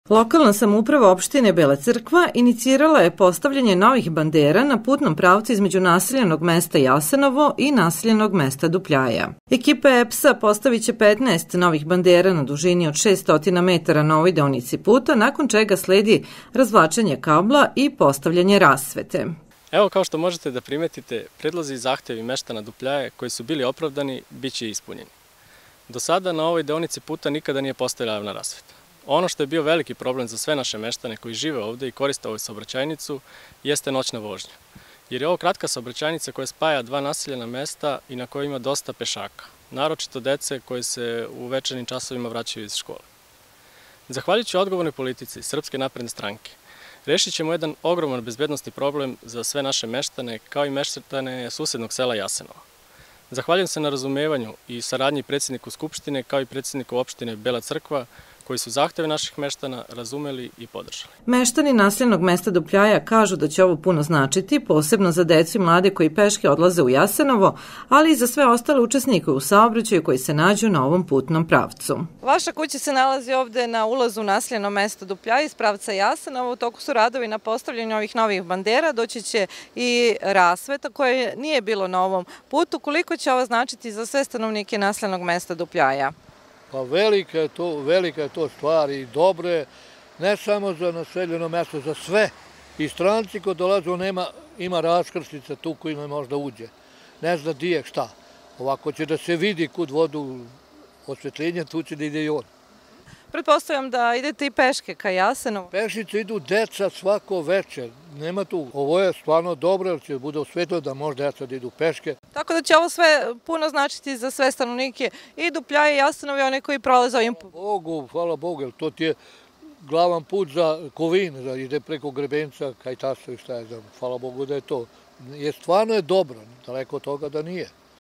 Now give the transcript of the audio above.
Lokalna samouprava opštine Bela Crkva inicirala je postavljanje novih bandera na putnom pravcu između naseljenog mesta Jasenovo i naseljenog mesta Dupljaja. Ekipa EPS-a postavit će 15 novih bandera na dužini od 600 metara na ovoj deonici puta, nakon čega sledi razvlačenje kabla i postavljanje rasvete. Evo, kao što možete da primetite, predlozi i zahtevi meštana Dupljaje koji su bili opravdani bit će ispunjeni. Do sada na ovoj deonici puta nikada nije postojala javna rasveta. Ono što je bio veliki problem za sve naše meštane koji žive ovde i koriste ovu saobraćajnicu jeste noćna vožnja. Jer je ovo kratka saobraćajnica koja spaja dva naseljena mesta i na kojoj ima dosta pešaka, naročito dece koji se u večernjim časovima vraćaju iz škole. Zahvaljujući odgovornoj politici Srpske napredne stranke, rešit ćemo jedan ogroman bezbednosni problem za sve naše meštane, kao i meštane susednog sela Jasenova. Zahvaljujem se na razumevanju i saradnji predsjedniku Skupštine, kao i predsjedniku opštine Bela Crkva, koji su zahteve naših meštana razumeli i podržali. Meštani naseljenog mesta Dupljaja kažu da će ovo puno značiti, posebno za decu i mlade koji peške odlaze u Jasenovo, ali i za sve ostale učesnike u saobraćaju koji se nađu na ovom putnom pravcu. Vaša kuća se nalazi ovde na ulazu u naseljeno mesto Dupljaja iz pravca Jasenovo. U toku su radovi na postavljanju ovih novih bandera, doći će i rasveta koje nije bilo na ovom putu. Koliko će ovo značiti za sve stanovnike naseljenog mesta Dupljaja? Pa velika je to stvar i dobre, ne samo za naseljeno mesto, za sve. I stranci ko dolaze, ima raskrsnica tu kojima možda uđe. Ne zna di je šta. Ovako će da se vidi kud vodu osvetljenja, tu će da ide i on. Pretpostavljam da idete i peške ka Jasenovu. Pešice idu deca svako večer. Nema tu. Ovo je stvarno dobro jer će bude osvetlo da može deca da idu peške. Tako da će ovo sve puno značiti za sve stanovnike i Dupljaje i Jasenovo i one koji prolaze ovim putem. Hvala Bogu, jer to ti je glavan put za Kovin, da ide preko Grebenca, Kajtaso i šta je znam. Hvala Bogu da je to. Stvarno je dobro, daleko od toga da nije.